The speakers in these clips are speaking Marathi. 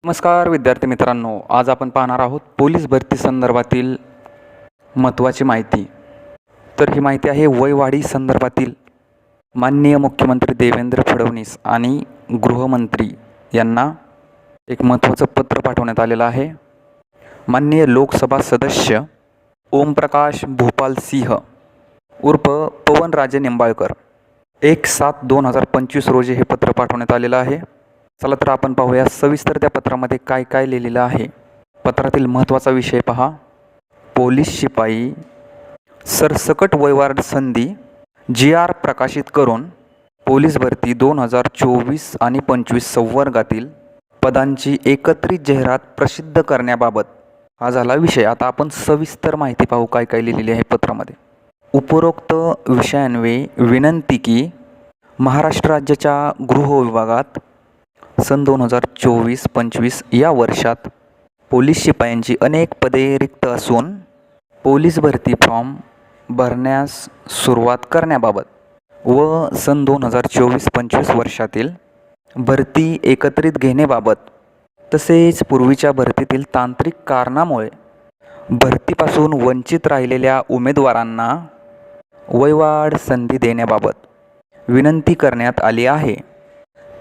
नमस्कार विद्यार्थी मित्रांनो, आज आपण पाहणार आहोत पोलीस भरती संदर्भातील महत्त्वाची माहिती. तर ही माहिती आहे वयवाढी संदर्भातील. माननीय मुख्यमंत्री देवेंद्र फडणवीस आणि गृहमंत्री यांना एक महत्त्वाचं पत्र पाठवण्यात आलेलं आहे. माननीय लोकसभा सदस्य ओमप्रकाश भूपाल सिंह उर्फ पवनराजे निंबाळकर 1/7/2025 रोजी हे पत्र पाठवण्यात आलेलं आहे. चला तर आपण पाहूया सविस्तर त्या पत्रामध्ये काय काय लिहिलेलं आहे. पत्रातील महत्त्वाचा विषय पहा. पोलीस शिपाई सरसकट वयवाढ संधी GR प्रकाशित करून पोलीस भरती 2024 आणि 25 संवर्गातील पदांची एकत्रित जाहिरात प्रसिद्ध करण्याबाबत हा झाला विषय. आता आपण सविस्तर माहिती पाहू काय काय लिहिलेली आहे पत्रामध्ये. उपरोक्त विषयान्वये विनंती की महाराष्ट्र राज्याच्या गृह विभागात सन 2024-25 या वर्षात पोलीस शिपायांची अनेक पदे रिक्त असून पोलीस भरती फॉर्म भरण्यास सुरुवात करण्याबाबत व सन 2024-25 वर्षातील भरती एकत्रित घेण्याबाबत तसेच पूर्वीच्या भरतीतील तांत्रिक कारणामुळे भरतीपासून वंचित राहिलेल्या उमेदवारांना वयवाढ संधी देण्याबाबत विनंती करण्यात आली आहे.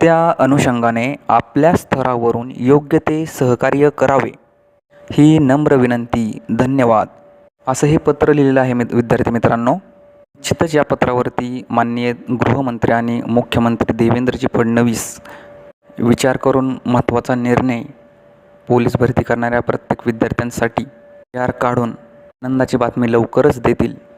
त्या अनुषंगाने आपल्या स्तरावरून योग्य ते सहकार्य करावे ही नम्र विनंती. धन्यवाद. असं हे पत्र लिहिलेलं आहे विद्यार्थी मित्रांनो. निश्चितच या पत्रावरती माननीय गृहमंत्री आणि मुख्यमंत्री देवेंद्रजी फडणवीस विचार करून महत्त्वाचा निर्णय पोलीस भरती करणाऱ्या प्रत्येक विद्यार्थ्यांसाठी काढून आनंदाची बातमी लवकरच देतील.